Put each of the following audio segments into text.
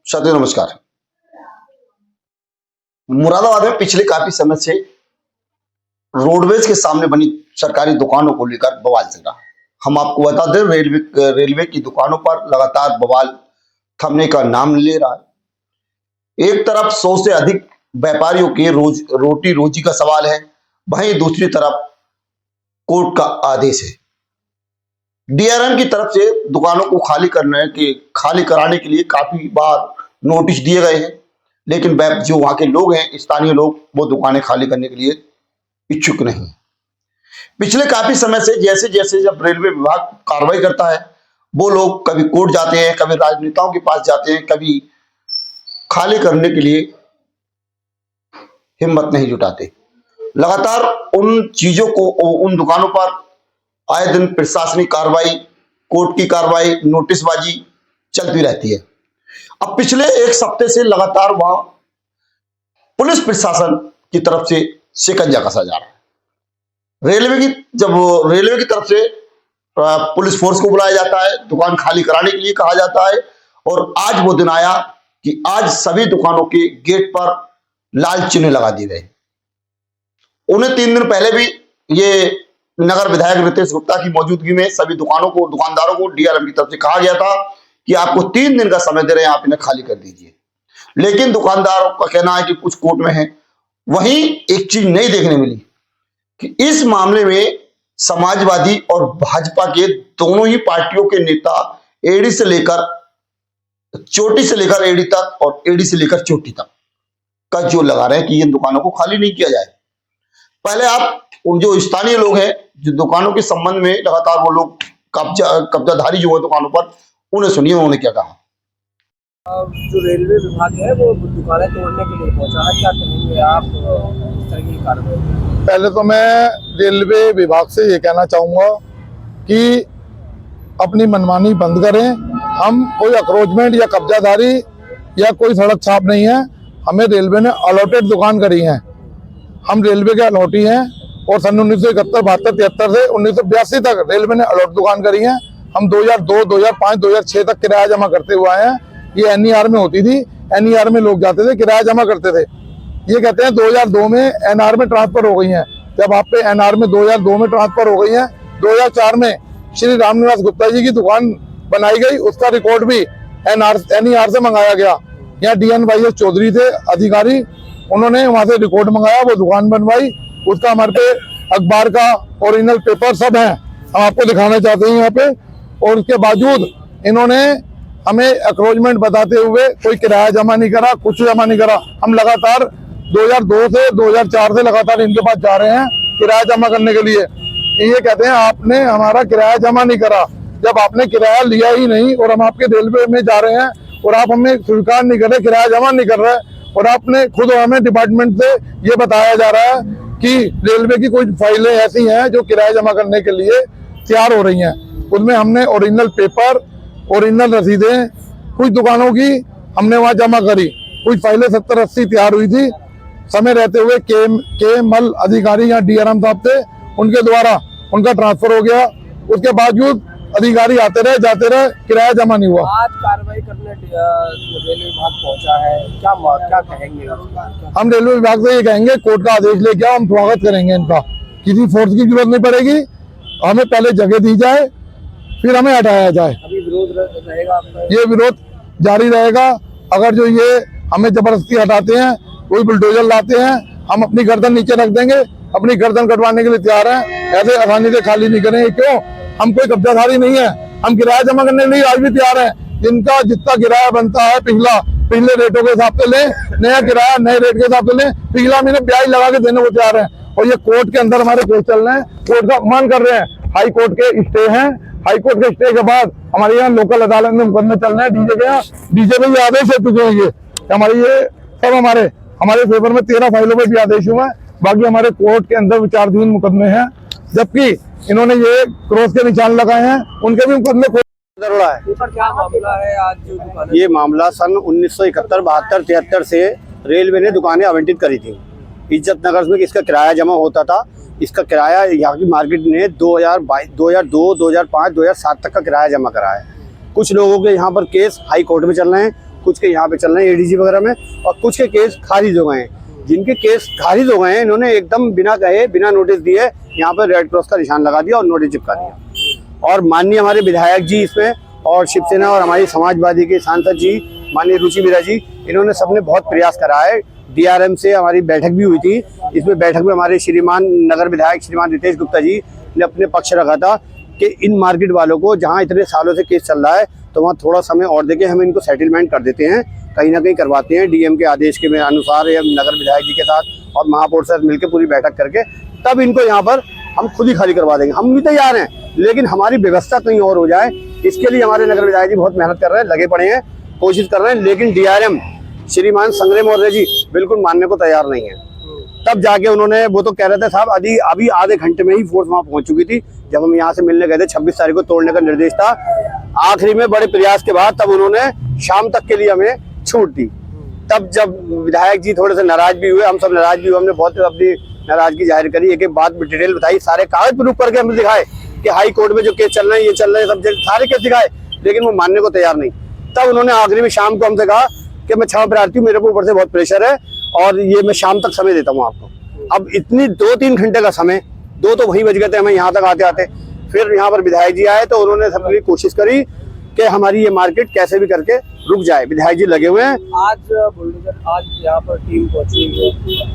साथियों नमस्कार। मुरादाबाद में पिछले काफी समय से रोडवेज के सामने बनी सरकारी दुकानों को लेकर बवाल चल रहा है। हम आपको बता दें, रेलवे की दुकानों पर लगातार बवाल थमने का नाम नहीं ले रहा है। एक तरफ 100 से अधिक व्यापारियों के रोटी रोजी का सवाल है, वहीं दूसरी तरफ कोर्ट का आदेश है। डीआरएम की तरफ से दुकानों को खाली कराने के लिए काफी बार नोटिस दिए गए हैं, लेकिन जो वहां के लोग हैं, स्थानीय लोग, वो दुकानें खाली करने के लिए इच्छुक नहीं। पिछले काफी समय से जैसे जैसे जब रेलवे विभाग कार्रवाई करता है, वो लोग कभी कोर्ट जाते हैं, कभी राजनेताओं के पास जाते हैं, कभी खाली करने के लिए हिम्मत नहीं जुटाते। लगातार उन दुकानों पर आए दिन प्रशासनिक कार्रवाई, कोर्ट की कार्रवाई, नोटिसबाजी चलती रहती है। अब पिछले एक हफ्ते से लगातार वहां पुलिस प्रशासन की तरफ से शिकंजा कसा जा रहा है। रेलवे की तरफ से पुलिस फोर्स को बुलाया जाता है, दुकान खाली कराने के लिए कहा जाता है, और आज वो दिन आया कि आज सभी दुकानों के गेट पर लाल चिन्ह लगा दिए गए। उन्हें 3 दिन पहले भी ये नगर विधायक रितेश गुप्ता की मौजूदगी में सभी दुकानदारों को डीआरएम की तरफ से कहा गया था कि आपको 3 दिन का समय दे रहे हैं, आप इन्हें खाली कर दीजिए। लेकिन दुकानदारों का कहना है कि कुछ कोर्ट में है। वहीं एक चीज नहीं देखने मिली कि इस मामले में समाजवादी और भाजपा के दोनों ही पार्टियों के नेता एड़ी से लेकर चोटी से लेकर एड़ी तक और एड़ी से लेकर चोटी तक का जोर लगा रहे हैं कि इन दुकानों को खाली नहीं किया जाए। पहले आप उन जो स्थानीय लोग हैं, जो दुकानों के संबंध में लगातार वो लोग कब्जाधारी जो है दुकानों पर, उन्हें सुनिए उन्होंने क्या कहा। जो रेलवे विभाग है वो दुकानें तोड़ने के लिए पहुंचा है, क्या कहेंगे आप इस तरह की कार्रवाई? पहले तो मैं रेलवे विभाग से ये कहना चाहूँगा कि अपनी मनमानी बंद करें। हम कोई अक्रोचमेंट या कब्जाधारी या कोई सड़क छाप नहीं है। हमें रेलवे ने अलॉटेड दुकान करी है, हम रेलवे के अलॉटी हैं, और सन 1971, 72, 73 से 1982 तक रेलवे ने अलॉट दुकान करी है। हम 2002, 2005, 2006 तक किराया जमा करते हुए आए हैं। ये एनईआर में होती थी, एनईआर में लोग जाते थे, किराया जमा करते थे। ये कहते हैं 2002 में एनआर में ट्रांसफर हो गई हैं। जब आप पे एनआर में 2002 में ट्रांसफर हो गई हैं, 2004 में श्री रामनिवास गुप्ता जी की दुकान बनाई गई, उसका रिकॉर्ड भी एनईआर से मंगाया गया। यहाँ DNYS चौधरी थे अधिकारी, उन्होंने वहां से रिकॉर्ड मंगाया, वो दुकान बनवाई। उसका हमारे पे अखबार का ओरिजिनल पेपर सब है, हम आपको दिखाना चाहते हैं यहाँ पे। और उसके बावजूद इन्होंने हमें अक्रोचमेंट बताते हुए कोई किराया जमा नहीं करा, कुछ जमा नहीं करा। हम लगातार 2002 से 2004 से लगातार इनके पास जा रहे हैं किराया जमा करने के लिए। ये कहते हैं आपने हमारा किराया जमा नहीं करा। जब आपने किराया लिया ही नहीं और हम आपके रेलवे में जा रहे हैं और आप हमें स्वीकार नहीं कर रहे, किराया जमा नहीं कर रहे, और आपने खुद हमें डिपार्टमेंट से ये बताया जा रहा है कि रेलवे की कुछ फाइलें ऐसी हैं जो किराया जमा करने के लिए तैयार हो रही हैं। उसमें हमने ओरिजिनल पेपर, ओरिजिनल रसीदें कुछ दुकानों की हमने वहां जमा करी। कुछ फाइलें 70-80 तैयार हुई थी, समय रहते हुए के मल अधिकारी या डीआरएम साहब थे, उनके द्वारा उनका ट्रांसफर हो गया। उसके बावजूद अधिकारी आते रहे जाते रहे, किराया जमा नहीं हुआ। आज कार्रवाई करने रेलवे विभाग पहुंचा है, क्या कहेंगे? हम रेलवे विभाग से ये कहेंगे, कोर्ट का आदेश लेके आओ, हम स्वागत करेंगे इनका। किसी फोर्स की जरूरत नहीं पड़ेगी, हमें पहले जगह दी जाए, फिर हमें हटाया जाए। अभी विरोध रहेगा आपका? ये विरोध जारी रहेगा। अगर जो ये हमें जबरदस्ती हटाते हैं, कोई बुलडोजर लाते हैं, हम अपनी गर्दन नीचे रख देंगे, अपनी गर्दन कटवाने के लिए तैयार हैं। ऐसे आसानी से खाली नहीं करेंगे। क्यों? हम कोई कब्जाधारी नहीं है, हम किराया जमा करने के लिए आज भी तैयार हैं। जिनका जितना किराया बनता है पिछले रेटों के हिसाब से लें, नया किराया नए रेट के हिसाब से लें, पिछला महीने ब्याज लगा के देने को तैयार हैं। और ये कोर्ट के अंदर हमारे केस चल रहे हैं, कोर्ट का अपमान कर रहे हैं। हाई कोर्ट के स्टे हैं, हाई कोर्ट के स्टे के बाद हमारे यहाँ लोकल अदालत में मुकदमे चल रहे हैं। डीजे के यहाँ, डीजे में भी आदेश है चुके हैं। ये हमारे ये सब हमारे फेवर में 13 फाइलों पर भी आदेश हुआ है। बाकी हमारे कोर्ट के अंदर विचाराधीन मुकदमे हैं, जबकि इन्होंने ये क्रॉस के निशान लगाए हैं, उनके भी मुकदमे है। क्या मामला है आज जो दुकान? ये मामला सन 1971, 72, 73 से रेलवे ने दुकानें आवंटित करी थी। इज्जत नगर में इसका किराया जमा होता था। इसका किराया यहाँ की मार्केट ने 2002, 2005, 2007 तक का किराया जमा करा है। कुछ लोगों के यहाँ पर केस हाई कोर्ट में चल रहे हैं, कुछ के यहाँ पे चल रहे हैं एडीजी वगैरह में, और कुछ के केस खारिज हो गए हैं। जिनके केस खारिज हो गए हैं, इन्होंने एकदम बिना कहे, बिना नोटिस दिए यहाँ पर रेड क्रॉस का निशान लगा दिया और नोटिस चिपका दिया। और माननीय हमारे विधायक जी इसमें, और शिवसेना और हमारी समाजवादी के सांसद जी माननीय रुचि मीरा जी, इन्होंने सबने बहुत प्रयास करा है। डीआरएम से हमारी बैठक भी हुई थी। इसमें बैठक में हमारे श्रीमान नगर विधायक श्रीमान रितेश गुप्ता जी ने अपने पक्ष रखा था कि इन मार्केट वालों को, जहां इतने सालों से केस चल रहा है, तो वहां थोड़ा समय और देके हम इनको सेटलमेंट कर देते हैं, कहीं ना कहीं करवाते हैं डीएम के आदेश के अनुसार, या नगर विधायक जी के साथ और महापौर से मिलकर पूरी बैठक करके तब इनको यहाँ पर हम खुद ही खाली करवा देंगे। हम भी तैयार हैं, लेकिन हमारी व्यवस्था कहीं और हो जाए, इसके लिए हमारे नगर विधायक जी बहुत मेहनत कर रहे हैं, लगे पड़े हैं, कोशिश कर रहे हैं। लेकिन डीआरएम श्रीमान संग्रह मौर्य जी बिल्कुल मानने को तैयार नहीं है। तब जाके उन्होंने, वो तो कह रहे थे साहब अभी आधे घंटे में ही फोर्स वहां पहुंच चुकी थी। जब हम यहाँ से मिलने गए थे 26 तारीख को तोड़ने का निर्देश था, आखिरी में बड़े प्रयास के बाद तब उन्होंने शाम तक के लिए हमें छूट दी। तब जब विधायक जी थोड़े से नाराज भी हुए, हम सब नाराज भी हुए, हमने बहुत अपनी नाराजगी जाहिर करी, एक एक बात डिटेल बताई, सारे कागज प्रूफ करके हमने दिखाए कि हाई कोर्ट में जो केस चल रहे हैं, ये चल रहे हैं, सब सारे केस दिखाए, लेकिन वो मानने को तैयार नहीं। तब उन्होंने आखिरी में शाम को हमसे कहा कि मैं क्षमा प्रार्थी हूँ, मेरे को ऊपर से बहुत प्रेशर है और ये मैं शाम तक समय देता हूँ आपको। अब इतनी 2-3 घंटे का समय, 2 तो वहीं बज गए थे हमें यहाँ तक आते आते। फिर यहाँ पर विधायक जी आए तो उन्होंने सबकी कोशिश करी कि हमारी ये मार्केट कैसे भी करके रुक जाए। विधायक जी लगे हुए हैं। आज यहाँ पर टीम पहुंची,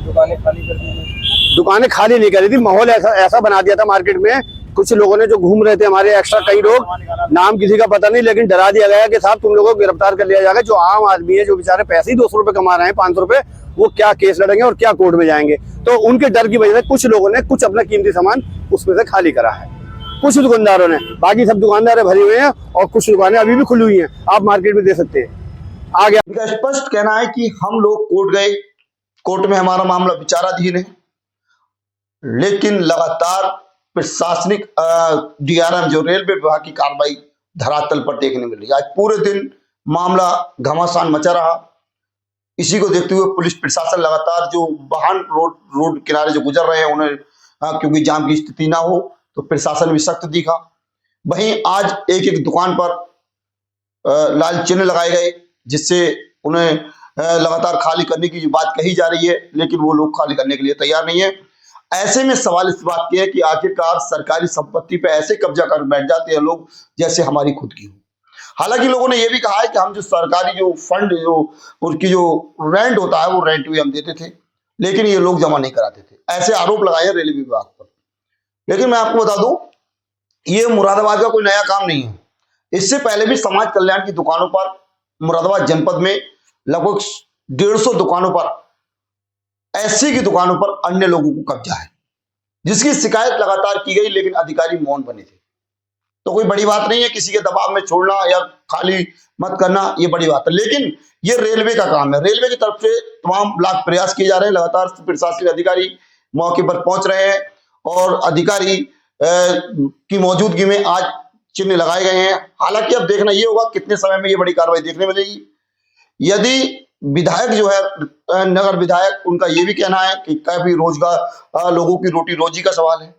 दुकानें खाली कर दी। दुकानें खाली नहीं करी थी, माहौल ऐसा बना दिया था मार्केट में। कुछ लोगों ने जो घूम रहे थे हमारे एक्स्ट्रा, कई लोग, नाम किसी का पता नहीं, लेकिन डरा दिया गया कि साहब तुम लोगों को गिरफ्तार कर लिया जाएगा। जो आम आदमी है, जो बेचारे पैसे ही 200 रुपए कमा रहे हैं, 500 रुपए, वो क्या केस लड़ेंगे और क्या कोर्ट में जाएंगे। तो उनके डर की वजह से कुछ लोगों ने कुछ अपना कीमती सामान उसमें से खाली करा है, कुछ दुकानदारों ने। बाकी सब दुकानदार भरी हुए हैं और कुछ दुकानें अभी भी खुली हुई हैं, आप मार्केट में दे सकते हैं। आगे इनका स्पष्ट कहना है कि हम लोग कोर्ट गए, कोर्ट में हमारा मामला विचाराधीन है, लेकिन लगातार प्रशासनिक डीआरएम जो रेलवे विभाग की कार्रवाई धरातल पर देखने मिल रही है। आज पूरे दिन मामला घमासान मचा रहा। इसी को देखते हुए पुलिस प्रशासन लगातार, जो वाहन रोड किनारे जो गुजर रहे हैं उन्हें, क्योंकि जाम की स्थिति ना हो, तो प्रशासन भी सख्त दिखा। वहीं आज एक एक दुकान पर लाल चिन्ह लगाए गए, जिससे उन्हें लगातार खाली करने की जो बात कही जा रही है, लेकिन वो लोग खाली करने के लिए तैयार नहीं है। ऐसे में सवाल इस बात की है कि आखिरकार सरकारी संपत्ति पे ऐसे कब्जा कर बैठ जाते हैं लोग जैसे हमारी खुद की हो। हालांकि लोगों ने यह भी कहा है कि हम जो सरकारी जो फंड, जो उनकी जो रेंट होता है, वो रेंट भी हम देते थे, लेकिन ये लोग जमा नहीं कराते थे। ऐसे आरोप लगाए हैं रेलवे विभाग पर। लेकिन मैं आपको बता दूं, ये मुरादाबाद का कोई नया काम नहीं है। इससे पहले भी समाज कल्याण की दुकानों पर मुरादाबाद जनपद में लगभग 150 दुकानों पर, एससी की दुकानों पर अन्य लोगों को कब्जा है, जिसकी शिकायत लगातार की गई, लेकिन अधिकारी मौन बने थे। तो कोई बड़ी बात नहीं है किसी के दबाव में छोड़ना या खाली मत करना, ये बड़ी बात है। लेकिन ये रेलवे का काम है, रेलवे की तरफ से तमाम लाख प्रयास किए जा रहे हैं। लगातार प्रशासनिक अधिकारी मौके पर पहुंच रहे हैं और अधिकारी की मौजूदगी में आज चिन्ह लगाए गए हैं। हालांकि अब देखना ये होगा कितने समय में ये बड़ी कार्रवाई देखने मिलेगी। यदि विधायक जो है, नगर विधायक, उनका ये भी कहना है कि काफी रोजगार, लोगों की रोटी रोजी का सवाल है।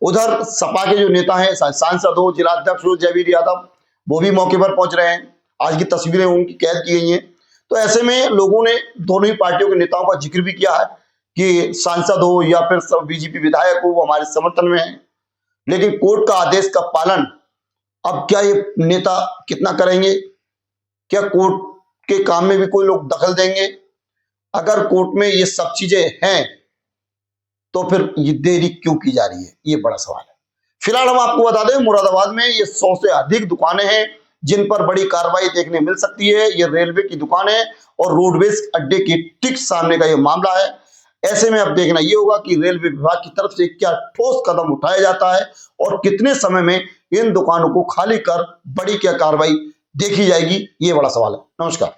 उधर सपा के जो नेता हैं, सांसद हो, जिलाध्यक्ष हो जयवीर यादव, वो भी मौके पर पहुंच रहे हैं। आज की तस्वीरें उनकी कैद की गई हैं। तो ऐसे में लोगों ने दोनों ही पार्टियों के नेताओं का जिक्र भी किया है कि सांसद हो या फिर सब बीजेपी विधायक हो, वो हमारे समर्थन में है। लेकिन कोर्ट का आदेश का पालन अब क्या ये नेता कितना करेंगे? क्या कोर्ट के काम में भी कोई लोग दखल देंगे? अगर कोर्ट में ये सब चीजें हैं तो फिर ये देरी क्यों की जा रही है, ये बड़ा सवाल है। फिलहाल हम आपको बता दें, मुरादाबाद में ये 100 से अधिक दुकानें हैं जिन पर बड़ी कार्रवाई देखने मिल सकती है। ये रेलवे की दुकान है और रोडवेज अड्डे के ठीक सामने का ये मामला है। ऐसे में अब देखना ये होगा कि रेलवे विभाग की तरफ से क्या ठोस कदम उठाया जाता है और कितने समय में इन दुकानों को खाली कर बड़ी क्या कार्रवाई देखी जाएगी, ये बड़ा सवाल है। नमस्कार।